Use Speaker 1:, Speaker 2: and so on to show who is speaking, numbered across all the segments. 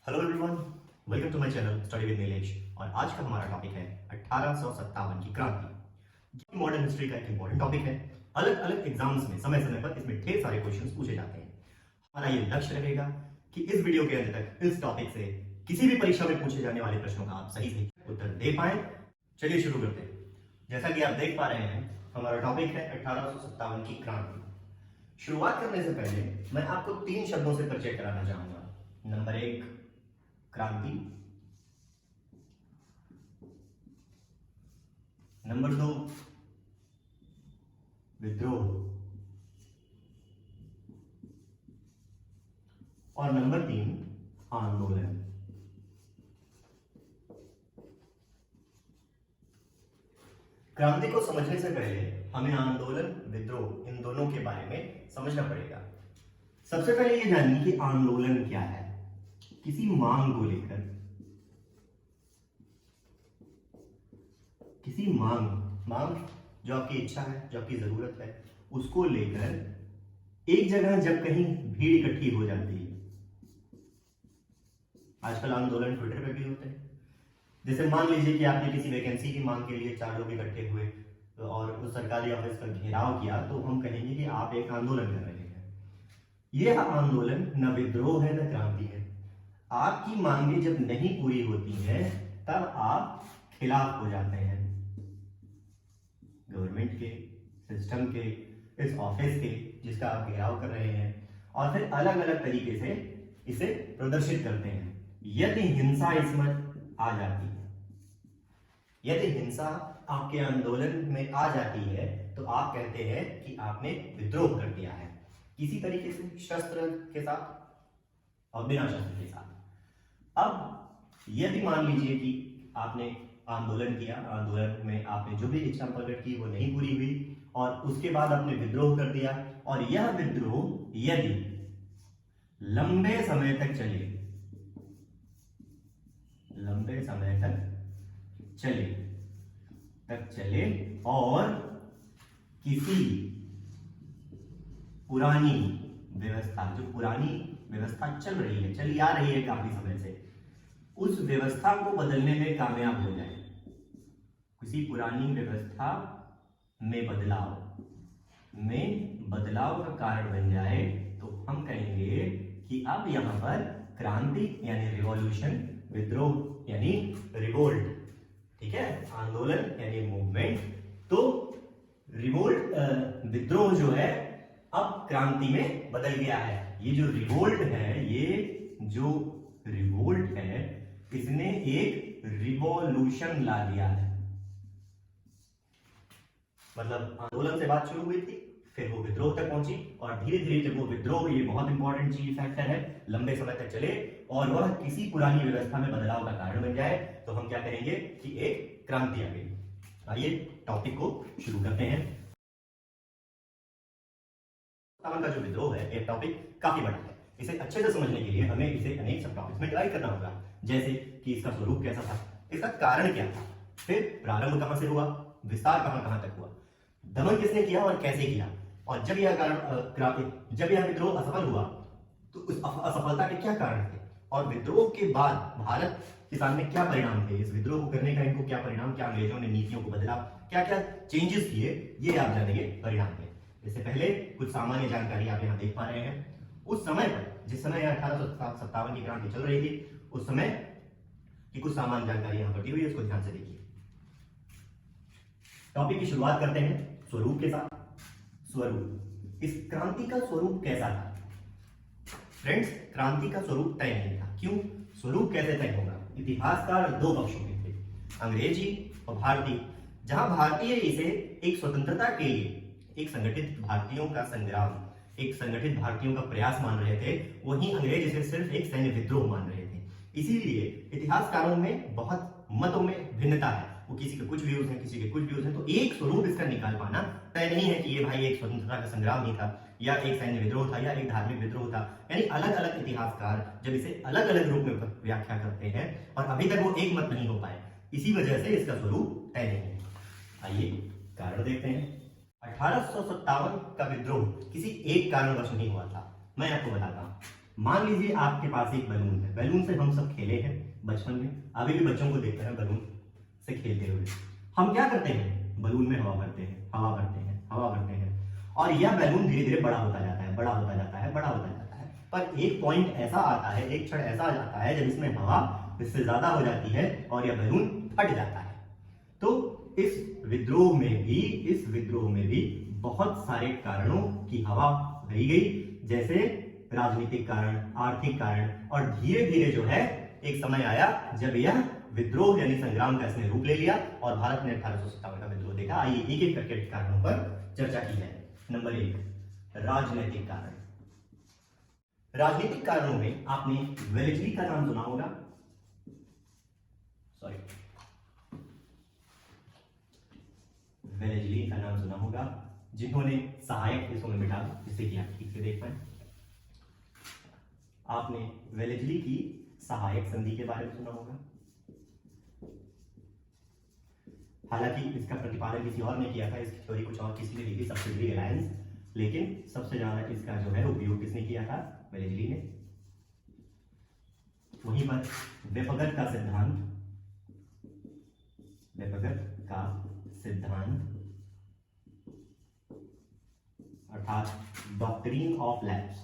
Speaker 1: Hello everyone, welcome to my channel study with Nilesh. और आज का हमारा टॉपिक है 1857 की क्रांति। मॉडर्न हिस्ट्री का एक इंपॉर्टेंट टॉपिक है। अलग अलग एग्जाम्स में समय समय पर इसमें ढेर सारे क्वेश्चंस पूछे जाते हैं। हमारा ये लक्ष्य रहेगा कि इस वीडियो के अंत तक इस टॉपिक से किसी भी परीक्षा में पूछे जाने वाले प्रश्नों का आप सही सही उत्तर दे पाए। चलिए शुरू करते हैं। जैसा कि आप देख पा रहे हैं, हमारा टॉपिक है 1857 की क्रांति। शुरुआत करने से पहले मैं आपको 3 शब्दों से परिचय कराना चाहूंगा। नंबर 1 क्रांति, नंबर 2 विद्रोह और नंबर 3 आंदोलन। क्रांति को समझने से पहले हमें आंदोलन विद्रोह इन दोनों के बारे में समझना पड़ेगा। सबसे पहले ये जानिए कि आंदोलन क्या है। किसी मांग को लेकर, किसी मांग जो आपकी इच्छा है, जो आपकी जरूरत है, उसको लेकर एक जगह जब कहीं भीड़ इकट्ठी हो जाती है। आजकल आंदोलन ट्विटर पे भी होते हैं। जैसे मान लीजिए कि आपने किसी वैकेंसी की मांग के लिए 4 लोग इकट्ठे हुए और उस सरकारी ऑफिस का घेराव किया, तो हम कहेंगे कि आप एक आंदोलन कर रहे हैं। यह आंदोलन न विद्रोह है न क्रांति है। आपकी मांगे जब नहीं पूरी होती हैं तब आप खिलाफ हो जाते हैं गवर्नमेंट के, सिस्टम के, इस ऑफिस के जिसका आप घेराव कर रहे हैं, और फिर अलग अलग तरीके से इसे प्रदर्शित करते हैं। यदि हिंसा इसमें आ जाती है, यदि हिंसा आपके आंदोलन में आ जाती है, तो आप कहते हैं कि आपने विद्रोह कर दिया है, किसी तरीके से, शस्त्र के साथ और बिना शस्त्र के साथ। अब यदि मान लीजिए कि आपने आंदोलन किया, आंदोलन में आपने जो भी इच्छा प्रकट की वो नहीं पूरी हुई, और उसके बाद आपने विद्रोह कर दिया, और यह विद्रोह यदि लंबे समय तक चले, लंबे समय तक चले और किसी पुरानी व्यवस्था, जो पुरानी व्यवस्था चल रही है, चली आ रही है काफी समय से, उस व्यवस्था को बदलने में कामयाब हो जाए, किसी पुरानी व्यवस्था में बदलाव का कारण बन जाए, तो हम कहेंगे कि अब यहां पर क्रांति यानी रिवॉल्यूशन, विद्रोह यानी रिवोल्ट, ठीक है, आंदोलन यानी मूवमेंट, तो रिवोल्ट विद्रोह जो है अब क्रांति में बदल गया है। ये जो रिवोल्ट है, इसने एक रिवॉल्यूशन ला दिया है। मतलब आंदोलन से बात शुरू हुई थी, फिर वो विद्रोह तक पहुंची, और धीरे धीरे जब वो विद्रोह, ये बहुत इंपॉर्टेंट चीज फैक्टर है, लंबे समय तक चले और वह किसी पुरानी व्यवस्था में बदलाव का कारण बन जाए, तो हम क्या करेंगे कि एक क्रांति आ गई। आइए टॉपिक को शुरू करते हैं। का जो विद्रोह है, ये टॉपिक काफी बड़ा है। इसे अच्छे से समझने के लिए हमें इसे अनेक सब टॉपिक्स में डिवाइड करना होगा, जैसे कि इसका स्वरूप कैसा था, इसका कारण क्या था, फिर प्रारंभ कहां से हुआ, विस्तार कहां तक हुआ, दमन किसने किया और कैसे किया, और जब यह विद्रोह असफल हुआ तो उस असफलता के क्या कारण थे, और विद्रोह के बाद भारत के सामने क्या परिणाम थे, इस विद्रोह को करने का इनको क्या परिणाम, क्या अंग्रेजों ने नीतियों को बदला, क्या क्या चेंजेस किए, ये आप जानेंगे परिणाम में। इससे पहले कुछ सामान्य जानकारी आप यहाँ देख पा रहे हैं। उस समय पर, जिस समय 1857 की क्रांति चल रही थी, उस समय की कुछ सामान्य जानकारी यहाँ पर दी हुई है, उसको ध्यान से देखिए। टॉपिक की शुरुआत करते हैं स्वरूप के साथ। स्वरूप, इस क्रांति का स्वरूप कैसा था? फ्रेंड्स, क्रांति का स्वरूप तय नहीं था। क्यों? स्वरूप कैसे तय होगा? इतिहासकार 2 पक्षों के थे, अंग्रेजी और भारतीय। जहां भारतीय इसे एक स्वतंत्रता के लिए एक संगठित भारतीयों का संग्राम, एक संगठित भारतीयों का प्रयास मान रहे थे, वहीं अंग्रेज इसे सिर्फ एक सैन्य विद्रोह मान रहे थे। इसीलिए इतिहासकारों में बहुत मतों में भिन्नता है, वो किसी के कुछ व्यूज हैं, किसी के कुछ व्यूज हैं, तो एक स्वरूप इसका निकाल पाना तय नहीं है कि ये भाई एक स्वतंत्रता का संग्राम ही था, या एक सैन्य विद्रोह था, या एक धार्मिक विद्रोह था। यानी अलग अलग इतिहासकार जब इसे अलग अलग रूप में व्याख्या करते हैं, और अभी तक वो एक मत नहीं हो पाए, इसी वजह से इसका स्वरूप तय नहीं है। आइए कारण देखते हैं। 1857 का विद्रोह किसी एक कारणवश नहीं हुआ था। मैं आपको बताता हूं। मान लीजिए आपके पास एक बलून है, बैलून से हम सब खेले हैं बचपन में, अभी भी बच्चों को देखते हैं बलून से खेलते हुए। हम क्या करते हैं, बलून में हवा भरते हैं, हवा भरते हैं, हवा भरते हैं, और यह बैलून धीरे धीरे बड़ा होता जाता है, बड़ा होता जाता है, बड़ा होता जाता है। पर एक पॉइंट ऐसा आता है, एक क्षण ऐसा आ जाता है जब इसमें हवा इससे ज्यादा हो जाती है और यह बैलून फट जाता है। तो इस विद्रोह में भी बहुत सारे कारणों की हवा भरी गई, जैसे राजनीतिक कारण, आर्थिक कारण, और धीरे धीरे जो है एक समय आया जब यह विद्रोह यानी संग्राम का इसने रूप ले लिया और भारत ने 1857 का विद्रोह देखा। आइए एक एक करके कारणों पर चर्चा की जाए। नंबर 1, राजनीतिक कारण। राजनीतिक कारणों में आपने वेलेस्ली का नाम सुना होगा, वेलेस्ली का नाम सुना होगा, जिन्होंने सहायक, इसको मैं मिटा दूं जिससे कि आप ठीक से देख पाए। आपने वेलेस्ली की सहायक संधि के बारे में सुना होगा। हालांकि इसका प्रतिपादन किसी और ने किया था, इसकी थ्योरी कुछ और किसी ने दी थी, सब्सिडरी अलायंस, लेकिन सबसे ज्यादा इसका जो है उपयोग किसने किया था, वेलेस्ली ने। वहीं पर वेफगत का सिद्धांत, वेफगत का सिद्धांत अर्थात डॉक्ट्रिन ऑफ लैप्स,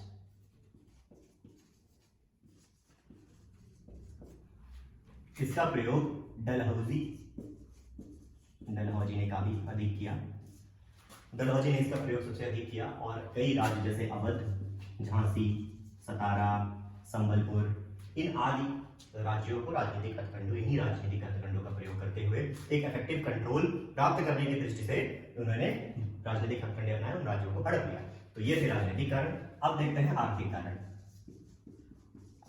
Speaker 1: इसका प्रयोग डलहौजी ने काफी अधिक किया। डलहौजी ने इसका प्रयोग सबसे अधिक किया और कई राज्य जैसे अवध, झांसी, सतारा, संबलपुर, इन आदि राज्यों को राजनीतिक हथकंडों, इन्हीं राजनीतिक हथकंडों का प्रयोग करते हुए एक इफेक्टिव कंट्रोल प्राप्त करने की दृष्टि से उन्होंने राजनीतिक हथकंडे बनाए, उन राज्यों को हड़प लिया। तो ये थे राजनीतिक कारण। अब देखते हैं आर्थिक कारण।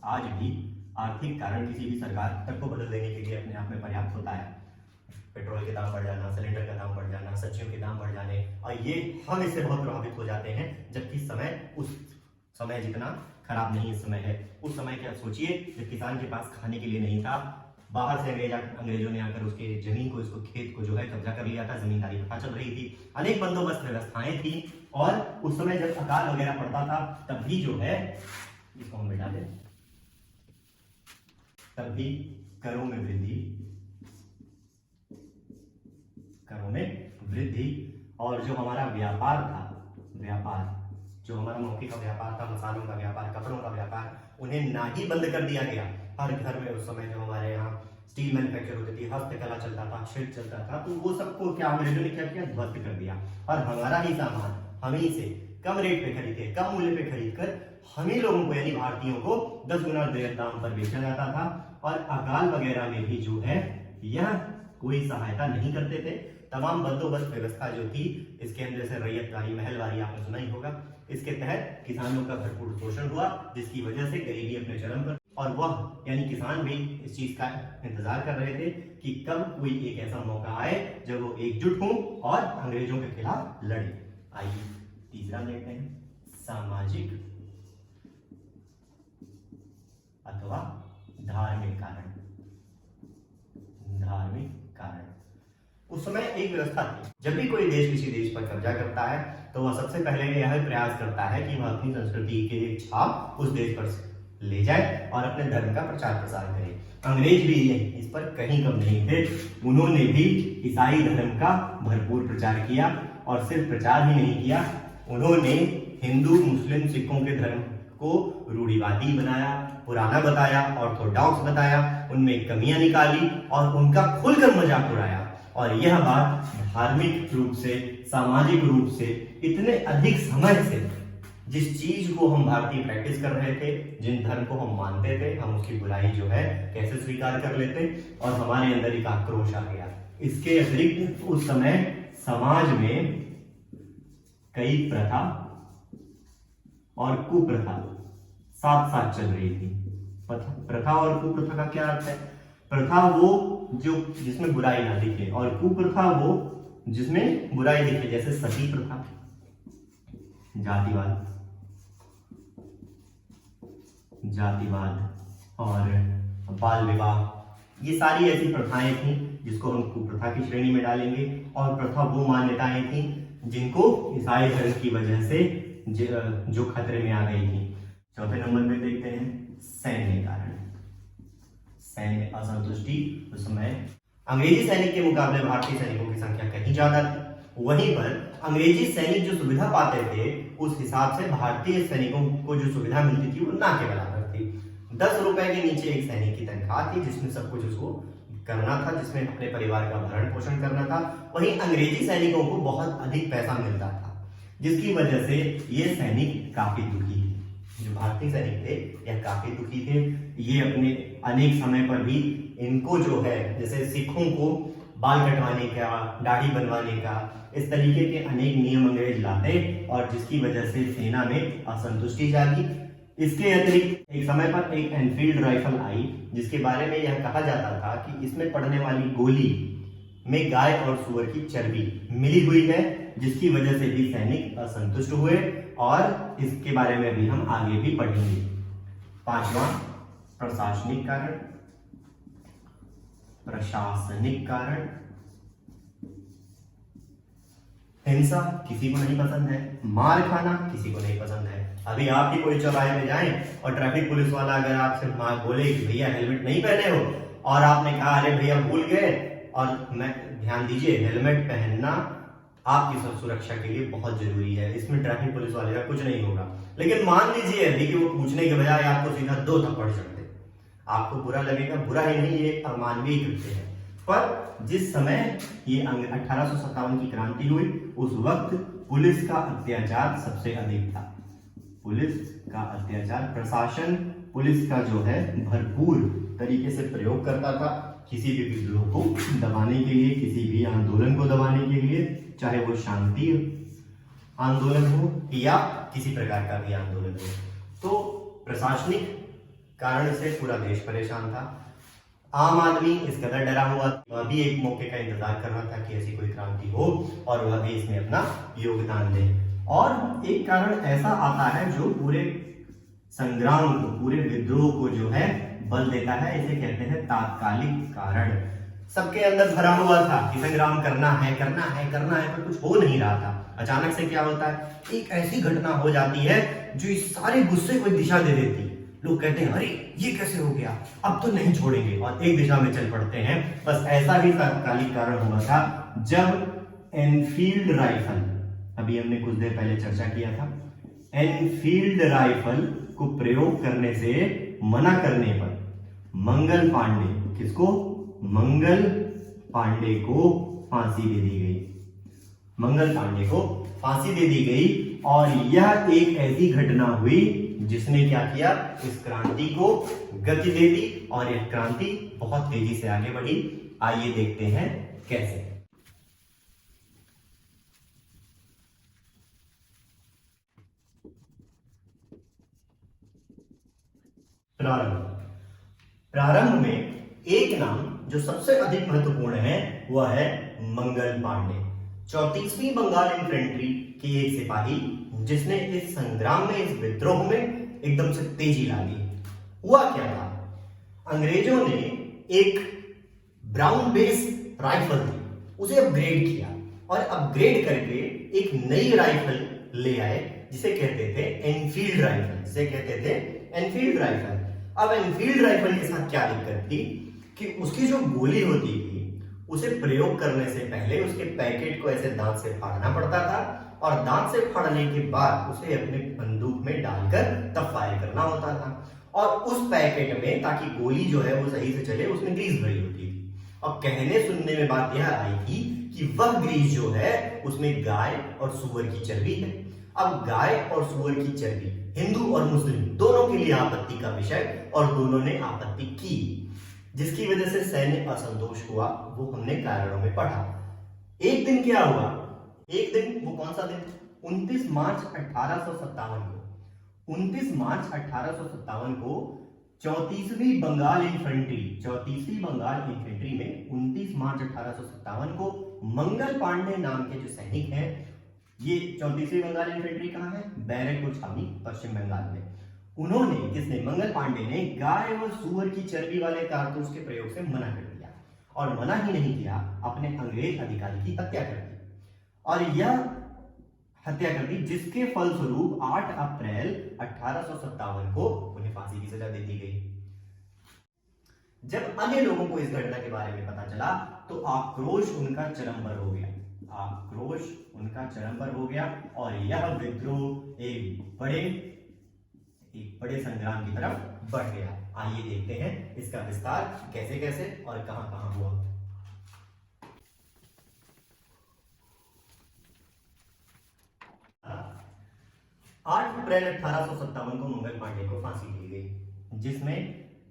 Speaker 1: आज भी आर्थिक कारण किसी भी सरकार तक को बदल देने के लिए अपने आप में पर्याप्त होता है। पेट्रोल के दाम बढ़ जाना, सिलेंडर का दाम बढ़ जाना, सब्जियों के दाम बढ़ जाने, और ये हम इससे बहुत प्रभावित हो जाते हैं, जबकि समय उस समय जितना खराब नहीं इस समय है। उस समय क्या सोचिए, जब किसान के पास खाने के लिए नहीं था, बाहर से अंग्रेजों ने आकर उसके जमीन को, इसको खेत को जो है कब्जा कर लिया था, जमींदारी प्रथा चल रही थी, अनेक बंदोबस्त व्यवस्थाएं थी, और उस समय जब अकाल वगैरह पड़ता था तब भी जो है, इसको हम मिटा दें, तब भी करों में वृद्धि, और जो हमारा व्यापार था, जो हमारा मौखिक का व्यापार था, मसालों का व्यापार, कपड़ों का व्यापार, उन्हें ना ही बंद कर दिया गया। हर घर में उस समय जो हमारे यहाँ स्टील मैन्युफैक्चर होती थी, हस्तकला चलता था, शिल्प चलता था, तो वो सबको क्या अंग्रेजों ने क्या किया, ध्वस्त कर दिया, और हमारा ही सामान हम ही से कम रेट पे खरीदे, कम मूल्य पे खरीद कर हम ही लोगों को यानी भारतीयों को 10 गुना दाम पर बेचा जाता था। और अकाल वगैरह में भी जो है यह कोई सहायता नहीं करते थे। तमाम बंदोबस्त व्यवस्था जो थी, इसके अंदर से रैयतवारी, महलवारी आपने सुना ही होगा, इसके तहत किसानों का भरपूर शोषण हुआ, जिसकी वजह से गरीबी अपने चरम पर, और वह यानी किसान भी इस चीज का इंतजार कर रहे थे कि कब कोई एक ऐसा मौका आए जब वो एकजुट हों और अंग्रेजों के खिलाफ लड़े। आइए तीसरा देखते हैं, सामाजिक अथवा धार्मिक कारण। उस समय एक व्यवस्था थी, जब भी कोई देश किसी देश पर कब्जा करता है तो वह सबसे पहले यह प्रयास करता है कि वह अपनी संस्कृति के एक छाप उस देश पर ले जाए और अपने धर्म का प्रचार प्रसार करे। अंग्रेज भी इस पर कहीं कम नहीं थे, उन्होंने भी ईसाई धर्म का भरपूर प्रचार किया, और सिर्फ प्रचार ही नहीं किया, उन्होंने हिंदू, मुस्लिम, सिखों के धर्म को रूढ़िवादी बनाया, पुराना बताया, ऑर्थोडॉक्स बताया, उनमें कमियां निकाली और उनका खुलकर मजाक उड़ाया। और यह बात धार्मिक रूप से, सामाजिक रूप से इतने अधिक समय से जिस चीज को हम भारतीय प्रैक्टिस कर रहे थे, जिन धर्म को हम मानते थे, हम उसकी बुराई जो है कैसे स्वीकार कर लेते, और हमारे अंदर एक आक्रोश आ गया। इसके अतिरिक्त उस समय समाज में कई प्रथा और कुप्रथा साथ साथ चल रही थी। प्रथा और कुप्रथा का क्या अर्थ है? प्रथा वो जो जिसमें बुराई ना दिखे, और कुप्रथा वो जिसमें बुराई दिखे, जैसे सती प्रथा, जातिवाद और बाल विवाह, ये सारी ऐसी प्रथाएं थी जिसको हम कुप्रथा की श्रेणी में डालेंगे। और प्रथा वो मान्यताएं थी जिनको ईसाई धर्म की वजह से जो खतरे में आ गई थी। चौथे नंबर पे देखते हैं सैन्य कारण। सैन्य असंतुष्टि, उस समय अंग्रेजी सैनिक के मुकाबले भारतीय सैनिकों की संख्या कहीं ज्यादा थी। वहीं पर अंग्रेजी सैनिक जो सुविधा पाते थे उस हिसाब से भारतीय सैनिकों को जो सुविधा मिलती थी वो ना के बराबर थी। 10 रुपए के नीचे एक सैनिक की तनख्वाह थी जिसमें सब कुछ उसको करना था, जिसमें अपने परिवार का भरण पोषण करना था। वहीं अंग्रेजी सैनिकों को बहुत अधिक पैसा मिलता था, जिसकी वजह से ये सैनिक काफी दुखी थे। जो भारतीय सैनिक थे यह काफी दुखी थे। ये अपने अनेक समय पर भी इनको जो है, जैसे सिखों को बाल कटवाने का, दाढ़ी बनवाने का, इस तरीके के अनेक नियम अंग्रेज लाते और जिसकी वजह से सेना में असंतुष्टि जागी। इसके अतिरिक्त एक समय पर एक एनफील्ड राइफल आई जिसके बारे में यह कहा जाता था कि इसमें पड़ने वाली गोली में गाय और सुअर की चर्बी मिली हुई है, जिसकी वजह से भी सैनिक असंतुष्ट हुए और इसके बारे में भी हम आगे भी पढ़ेंगे। पांचवा प्रशासनिक कारण। प्रशासनिक कारण, हिंसा किसी को नहीं पसंद है, मार खाना किसी को नहीं पसंद है। अभी आप भी कोई चौराहे में जाएं और ट्रैफिक पुलिस वाला अगर आपसे मार बोले कि भैया हेलमेट नहीं पहने हो और आपने कहा अरे भैया भूल गए, और मैं ध्यान दीजिए हेलमेट पहनना आपकी सुरक्षा के लिए बहुत जरूरी है, इसमें ट्रैफिक पुलिस वाले का कुछ नहीं होगा। लेकिन मान लीजिए अभी कि वो पूछने के बजाय आपको सीधा 2 थप्पड़ चढ़ते, आपको बुरा लगेगा। बुरा ही नहीं, ये अमानवीय कृत्य है। पर जिस समय ये 1857 की क्रांति हुई उस वक्त पुलिस का अत्याचार सबसे अधिक था। पुलिस का अत्याचार, प्रशासन पुलिस का जो है भरपूर तरीके से प्रयोग करता था किसी भी विद्रोह को दबाने के लिए, किसी भी आंदोलन को दबाने के लिए, चाहे वो शांति आंदोलन हो या किसी प्रकार का भी आंदोलन हो। तो प्रशासनिक कारण से पूरा देश परेशान था। आम आदमी इस कदर डरा हुआ, वह भी एक मौके का इंतजार कर रहा था कि ऐसी कोई क्रांति हो और वह भी इसमें अपना योगदान दे। और एक कारण ऐसा आता है जो पूरे संग्राम को, पूरे विद्रोह को जो है बल देता है, इसे कहते हैं तात्कालिक कारण। सबके अंदर भरा हुआ था कि संग्राम करना है करना है करना है, पर कुछ हो नहीं रहा था। अचानक से क्या होता है, एक ऐसी घटना हो जाती है जो इस सारे गुस्से को दिशा दे देती। लोग कहते हैं अरे ये कैसे हो गया, अब तो नहीं छोड़ेंगे, और एक दिशा में चल पड़ते हैं। बस ऐसा ही तात्कालिक कारण हुआ था जब एनफील्ड राइफल, अभी हमने कुछ देर पहले चर्चा किया था, एनफील्ड राइफल को प्रयोग करने से मना करने पर मंगल पांडे, किसको, मंगल पांडे को फांसी दे दी गई। मंगल पांडे को फांसी दे दी गई और यह एक ऐसी घटना हुई जिसने क्या किया, इस क्रांति को गति दे दी और यह क्रांति बहुत तेजी से आगे बढ़ी। आइए देखते हैं कैसे। प्रारंभ में एक नाम जो सबसे अधिक महत्वपूर्ण है वह है मंगल पांडे, 34वीं बंगाल इन्फेंट्री के एक सिपाही जिसने इस संग्राम में, इस विद्रोह में एकदम से तेजी ला दी। हुआ क्या था, अंग्रेजों ने एक ब्राउन बेस राइफल थी उसे अपग्रेड किया और अपग्रेड करके एक नई राइफल ले आए जिसे कहते थे एनफील्ड राइफल, जिसे कहते थे एनफील्ड राइफल। अब एनफील्ड राइफल के साथ क्या दिक्कत थी कि उसकी जो गोली होती थी उसे प्रयोग करने से पहले उसके पैकेट को ऐसे दांत से फाड़ना पड़ता था और दांत से फाड़ने के बाद उसे अपने बंदूक में डालकर तब फायर करना होता था। और उस पैकेट में, ताकि गोली जो है वो सही से चले, उसमें ग्रीस भरी होती थी। और कहने सुनने में बात यह आई थी कि वह ग्रीस जो है उसमें गाय और सुअर की चर्बी है। अब गाय और सुअर की चर्बी हिंदू और मुस्लिम दोनों के लिए आपत्ति का विषय और दोनों ने आपत्ति की, जिसकी वजह से सैन्य असंतोष हुआ। वो हमने कारणों में पढ़ा। एक दिन क्या हुआ, एक दिन, वो कौन सा दिन, 29 मार्च 1857 को, 29 मार्च 1857 को 34वीं बंगाल इन्फेंट्री, 34वीं बंगाल इन्फेंट्री में 29 मार्च 1857 को मंगल पांडे नाम के जो सैनिक हैं, ये 34वीं बंगाल इन्फेंट्री कहाँ है, बैरकपुर छावनी, पश्चिम बंगाल में। उन्होंने, किसने, मंगल पांडे ने गाय और सुअर की चर्बी वाले कारतूस के प्रयोग से मना कर दिया और मना ही नहीं किया, अपने अंग्रेज अधिकारी की हत्या कर दी। और यह हत्या कर दी, जिसके फलस्वरूप 8 अप्रैल 1857 को उन्हें फांसी की सजा दे दी गई। जब अन्य लोगों को इस घटना के बारे में पता चला तो आक्रोश उनका चरम पर हो गया, आक्रोश उनका चरम पर हो गया और यह विद्रोह एक बड़े संग्राम की तरफ बढ़ गया। आइए देखते हैं इसका विस्तार कैसे कैसे और कहां कहां हुआ। 8 अप्रैल 1857 को मंगल पांडे को फांसी दी गई, जिसमें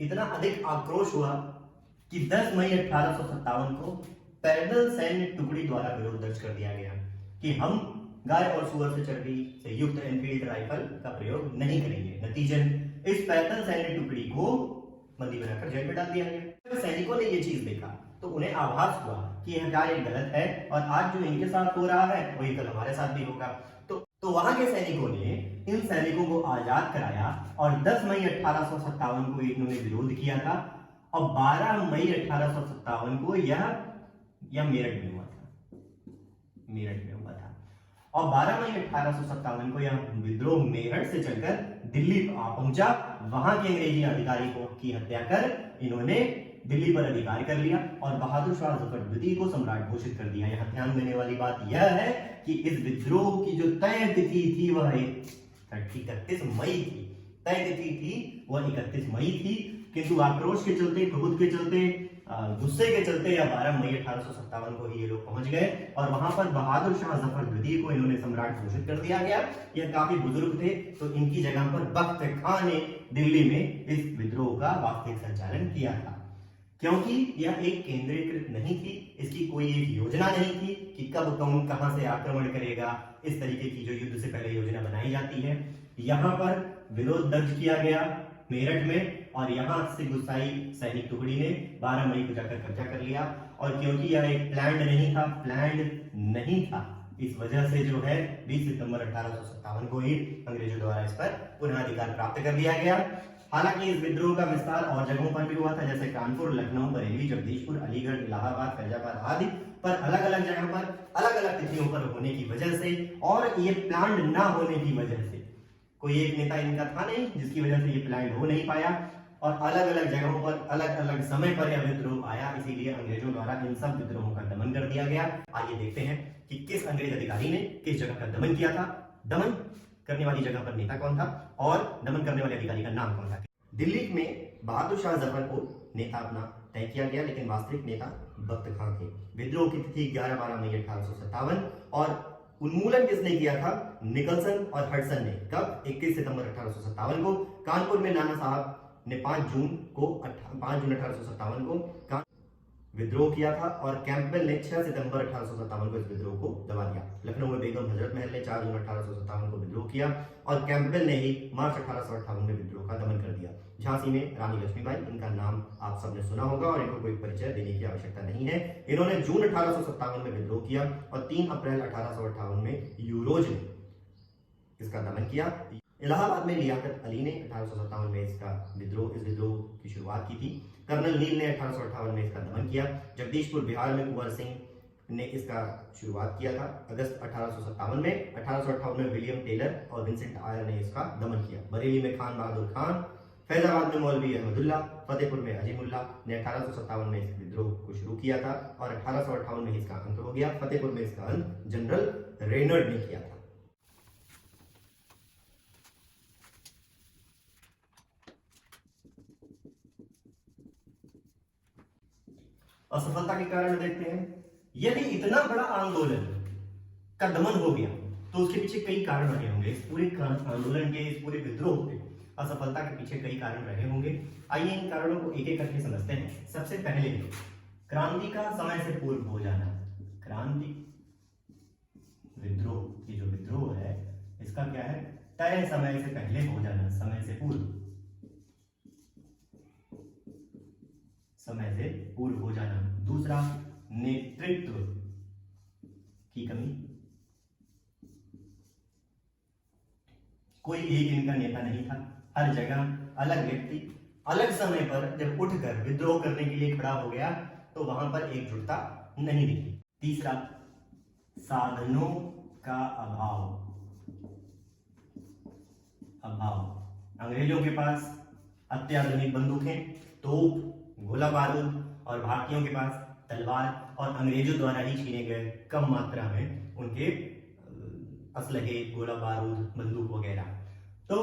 Speaker 1: इतना अधिक आक्रोश हुआ कि 10 मई 1857 को पैदल सैन्य टुकड़ी द्वारा विरोध दर्ज कर दिया गया कि हम गाय और सुअर से चर्बी से युक्त एनफील्ड राइफल का प्रयोग नहीं करेंगे। नतीजन इस पैदल सैन्य टुकड़ी को बंदी बनाकर जेल में डाल दिया गया। जब सैनिकों ने यह चीज देखा तो उन्हें आभास हुआ कि यह कार्य गलत है और आज जो इनके साथ हो रहा है वही कल हमारे साथ भी होगा। तो वहां के सैनिकों ने इन सैनिकों को आजाद कराया और 10 मई 1857 को इन्होंने विरोध किया था और 12 मई 1857 को यह मेरठ में हुआ था, मेरठ में हुआ था और 12 मई 1857 को यह विद्रोह मेरठ से चलकर दिल्ली पहुंचा। वहां के अंग्रेजी अधिकारी को की हत्या कर इन्होंने दिल्ली पर अधिकार कर लिया और बहादुर शाह जफर द्वितीय को सम्राट घोषित कर दिया। यहाँ ध्यान देने वाली बात यह है कि इस विद्रोह की जो तय तिथि थी वह 31 मई थी, तय तिथि थी वह 31 मई थी, किंतु आक्रोश के चलते, क्रोध के चलते, गुस्से के चलते या 12 मई 1857 को ही ये लोग पहुंच गए और वहां पर बहादुर शाह जफर द्वितीय को इन्होंने सम्राट घोषित कर दिया गया। यह काफी बुजुर्ग थे तो इनकी जगह पर बख्त खां ने दिल्ली में इस विद्रोह का वास्तविक संचालन किया था। क्योंकि यह एक केंद्रीकृत नहीं थी, इसकी कोई एक योजना नहीं थी कि कब कौन कहां से आक्रमण करेगा, इस तरीके की जो युद्ध से पहले योजना बनाई जाती है। यहां पर विरोध दर्ज किया गया मेरठ में और यहां से गुस्साई सैनिक टुकड़ी ने 12 मई को जाकर कब्जा कर लिया और क्योंकि यह एक प्लान्ड नहीं था, इस वजह से जो है 20 सितंबर 1857 को ही अंग्रेजों द्वारा इस पर पुनः अधिकार प्राप्त कर लिया गया। हालांकि इस विद्रोह का विस्तार और जगहों पर भी हुआ था, जैसे कानपुर, लखनऊ, बरेली, जगदीशपुर, अलीगढ़, इलाहाबाद, फैजाबाद आदि पर अलग अलग जगह पर अलग अलग तिथियों पर होने की वजह से और ये प्लान्ड ना होने की वजह से, कोई एक नेता इनका था नहीं जिसकी वजह से ये प्लान्ड हो नहीं पाया और अलग अलग जगहों पर अलग अलग समय पर यह विद्रोह आया, इसीलिए अंग्रेजों द्वारा इन सब विद्रोहों का दमन कर दिया गया। आइए देखते हैं कि किस अंग्रेज अधिकारी ने किस जगह का दमन किया था, दमन करने वाली जगह पर नेता कौन था और दमन करने वाले अधिकारी का नाम कौन था। दिल्ली में बहादुर शाह जफर को नेता अपना तय किया गया, लेकिन वास्तविक नेता बख्त खां थे। विद्रोह की तिथि 11-12 मई 1857 और उन्मूलन किसने किया था, निकलसन और हडसन ने। कब, 21 सितंबर 1857 को। कानपुर में नाना साहब ने 5 जून 1857 को विद्रोह किया था और कैंपबेल ने 6 सितंबर 1857 को इस विद्रोह को दबा दिया। लखनऊ में बेगम हजरत महल ने 4 जून 1857 को विद्रोह किया और कैंपबेल ने ही मार्च 1858 में विद्रोह का दमन कर दिया। झांसी में रानी लक्ष्मीबाई, इनका नाम आप सबने सुना होगा और इनको कोई परिचय देने की आवश्यकता नहीं है। इन्होंने जून 1857 में विद्रोह किया और 3 अप्रैल 1858 में यूरोज ने इसका दमन किया। इलाहाबाद में लियाकत अली ने 1857 में इस विद्रोह की शुरुआत की थी। कर्नल नील ने 1858 में इसका दमन किया। जगदीशपुर बिहार में कुंवर सिंह ने इसका शुरुआत किया था अगस्त 1857 में। 1858 में विलियम टेलर और विंसेंट आयर ने इसका दमन किया। बरेली में खान बहादुर खान, फैजाबाद में मौलवी अहमदुल्ला, फतेहपुर में अजीमुल्ला ने 1857 में इस विद्रोह को शुरू किया था और 1858 में इसका अंत हो गया। फतेहपुर में इसका अंत जनरल रेनॉल्ड ने किया था। असफलता के कारण देखते हैं, यदि इतना बड़ा आंदोलन का दमन हो गया तो उसके पीछे कई कारण रहे होंगे। इस पूरे आंदोलन के, इस पूरे विद्रोह के असफलता के पीछे कई कारण रहे होंगे। आइए इन कारणों को एक एक करके समझते हैं। सबसे पहले क्रांति का समय से पूर्व हो जाना। क्रांति विद्रोह, ये जो विद्रोह है इसका क्या है, तय समय से पहले हो जाना, समय से पूर्व, समय से पूर्व हो जाना। दूसरा, नेतृत्व की कमी, कोई एक इनका नेता नहीं था, हर जगह अलग व्यक्ति अलग समय पर जब उठकर विद्रोह करने के लिए खड़ा हो गया तो वहां पर एकजुटता नहीं दिखी। तीसरा, साधनों का अभाव, अभाव। अंग्रेजों के पास अत्याधुनिक बंदूकें, तोप, गोला बारूद और भारतीयों के पास तलवार और अंग्रेजों द्वारा ही छीने गए कम मात्रा में उनके असलहे, गोला बारूद, बंदूक वगैरह। तो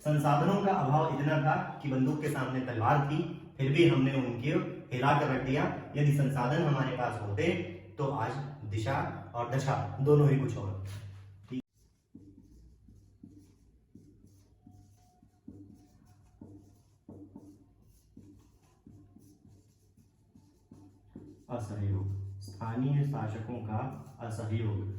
Speaker 1: संसाधनों का अभाव इतना था कि बंदूक के सामने तलवार थी, फिर भी हमने उनके हिला कर रख दिया। यदि संसाधन हमारे पास होते तो आज दिशा और दशा दोनों ही कुछ और। असहयोग, स्थानीय शासकों का असहयोग।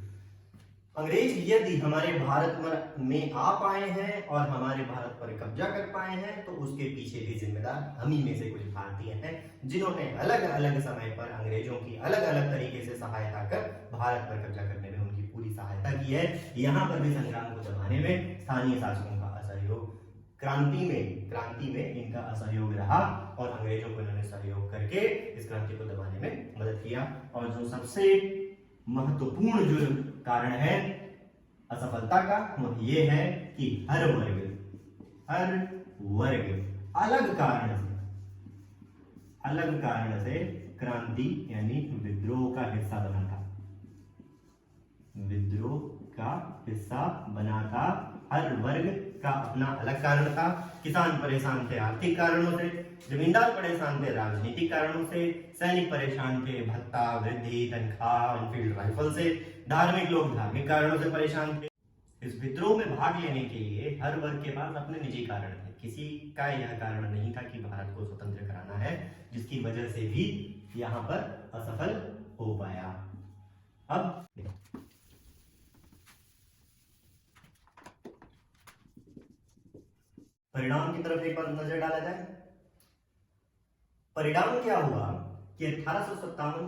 Speaker 1: अंग्रेज यदि हमारे भारत में आ पाए हैं और हमारे भारत पर कब्जा कर पाए हैं तो उसके पीछे भी जिम्मेदार हम ही में से कुछ भारतीय हैं, जिन्होंने अलग अलग समय पर अंग्रेजों की अलग अलग तरीके से सहायता कर भारत पर कब्जा करने में उनकी पूरी सहायता की है। यहाँ पर भी संग्राम को दबाने में स्थानीय शासकों का असहयोग, क्रांति में इनका असहयोग रहा और अंग्रेजों को इन्होंने सहयोग करके इस क्रांति को दबाने में मदद किया। और जो सबसे महत्वपूर्ण जो कारण है असफलता का वह ये है कि हर वर्ग अलग कारण से क्रांति यानी विद्रोह का हिस्सा बना था। हर वर्ग का अपना अलग कारण था। किसान परेशान थे आर्थिक कारणों से, जमींदार परेशान थे राजनीतिक कारणों से, सैनिक परेशान थे भत्ता, वृद्धि, तनख्वाह, एनफील्ड राइफल से, धार्मिक लोग धार्मिक कारणों से परेशान थे। इस विद्रोह में भाग लेने के लिए हर वर्ग के पास अपने निजी कारण थे। किसी का यह कारण नहीं था कि भारत को स्वतंत्र कराना है, जिसकी वजह से भी यहाँ पर असफल हो पाया। अब परिणाम की तरफ एक बार नजर डाला जाए। परिणाम क्या हुआ कि 1857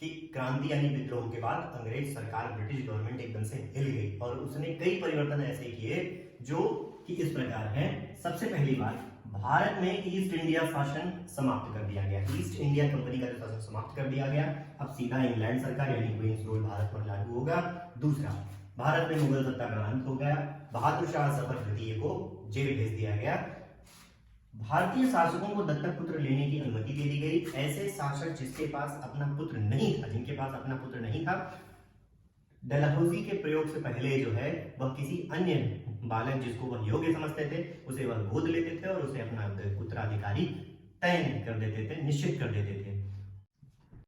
Speaker 1: की क्रांति यानी विद्रोह के बाद अंग्रेज सरकार, ब्रिटिश गवर्नमेंट एकदम से हिल गई और उसने कई परिवर्तन ऐसे किए जो कि इस प्रकार हैं। सबसे पहली बात, भारत में ईस्ट इंडिया शासन समाप्त कर दिया गया। ईस्ट इंडिया कंपनी का जो शासन समाप्त कर दिया गया, अब सीधा इंग्लैंड सरकार यानी क्वींस रूल भारत पर लागू होगा। दूसरा, भारत में मुगल सत्ता का अंत हो गया। बहादुर शाह जफर द्वितीय को जेल भेज दिया गया। भारतीय शासकों को दत्तक पुत्र लेने की अनुमति दे दी गई। ऐसे शासक जिनके पास अपना पुत्र नहीं था, डलहौजी के प्रयोग से पहले जो है वह किसी अन्य बालक जिसको वह योग्य समझते थे उसे वह गोद लेते थे और उसे अपना उत्तराधिकारी तय कर देते थे, निश्चित कर देते थे।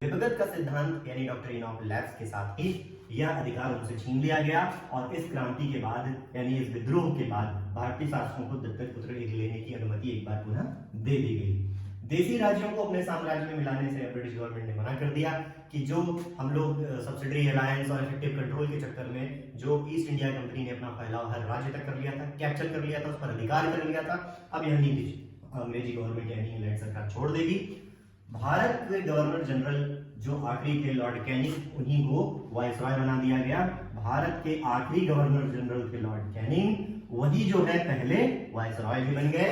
Speaker 1: विभगत का सिद्धांत यानी डॉक्ट्रिन ऑफ लैप्स के साथ ही यह अधिकार उनसे छीन लिया गया और इस क्रांति के बाद यानी इस विद्रोह के बाद भारतीय शासकों को दत्तक पुत्र लेने की अनुमति एक बार पुनः दे दी गई। देशी राज्यों को अपने साम्राज्य में मिलाने से ब्रिटिश गवर्नमेंट ने मना कर दिया कि जो हम लोग सब्सिडरी अलायंस और इफेक्टिव कंट्रोल के चक्कर में जो ईस्ट इंडिया कंपनी ने अपना फैलाव हर राज्य तक कर लिया था, कैप्चर कर लिया था, उस पर अधिकार कर लिया था, अब यह नीति अंग्रेजी गवर्नमेंट यानी इंग्लैंड सरकार छोड़ देगी। भारत के गवर्नर जनरल जो आखिरी थे लॉर्ड कैनिंग, उन्हीं को वायसरॉय बना दिया गया। भारत के आखिरी गवर्नर जनरल थे लॉर्ड कैनिंग, वही जो है पहले वायसरॉय भी बन गए।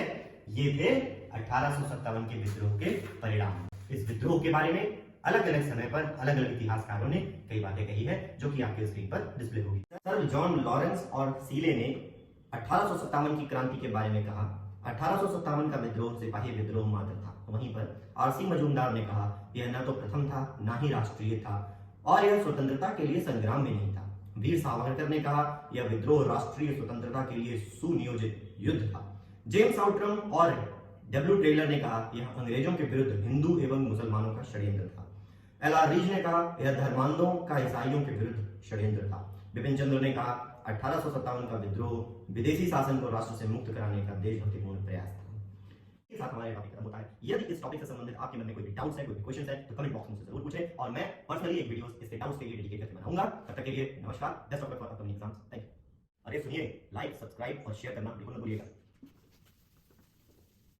Speaker 1: ये थे 1857 के विद्रोह के परिणाम। इस विद्रोह के बारे में अलग अलग समय पर अलग अलग इतिहासकारों ने कई बातें कही है जो कि आपके स्क्रीन पर डिस्प्ले होगी। सर जॉन लॉरेंस और सीले ने 1857 की क्रांति के बारे में कहा 1857 का विद्रोह सिपाही विद्रोह मात्र था। वहीं पर आरसी मजूमदार ने कहा यह न तो प्रथम था न ही राष्ट्रीय था और यह स्वतंत्रता के लिए संग्राम में नहीं था। वीर सावरकर ने कहा यह विद्रोह राष्ट्रीय स्वतंत्रता के लिए सुनियोजित युद्ध था। जेम्स आउट्रम और डब्ल्यू टेलर ने कहा यह अंग्रेजों के विरुद्ध हिंदू एवं मुसलमानों का षड्यंत्र था। एल.आर. रीज ने कहा यह धर्मांधों का ईसाइयों के विरुद्ध षड्यंत्र था। बिपिन चंद्र ने कहा 1857 का विद्रोह विदेशी शासन को राष्ट्र से मुक्त कराने का देशभक्तिपूर्ण प्रयास था। इसके साथ हमारा टॉपिक खत्म होता है। यदि इस टॉपिक से संबंधित आपके मन में कोई भी डाउट्स है, कोई भी क्वेश्चन है तो कमेंट बॉक्स में मुझसे जरूर पूछें और मैं पर्सनली एक वीडियो इसके डाउट्स के लिए डेडिकेट करके बनाऊंगा। तब तक के लिए नमस्कार, best of luck for upcoming exams. Thank you. अरे सुनिए, लाइक, सब्सक्राइब और शेयर करना बिल्कुल न भूलिएगा।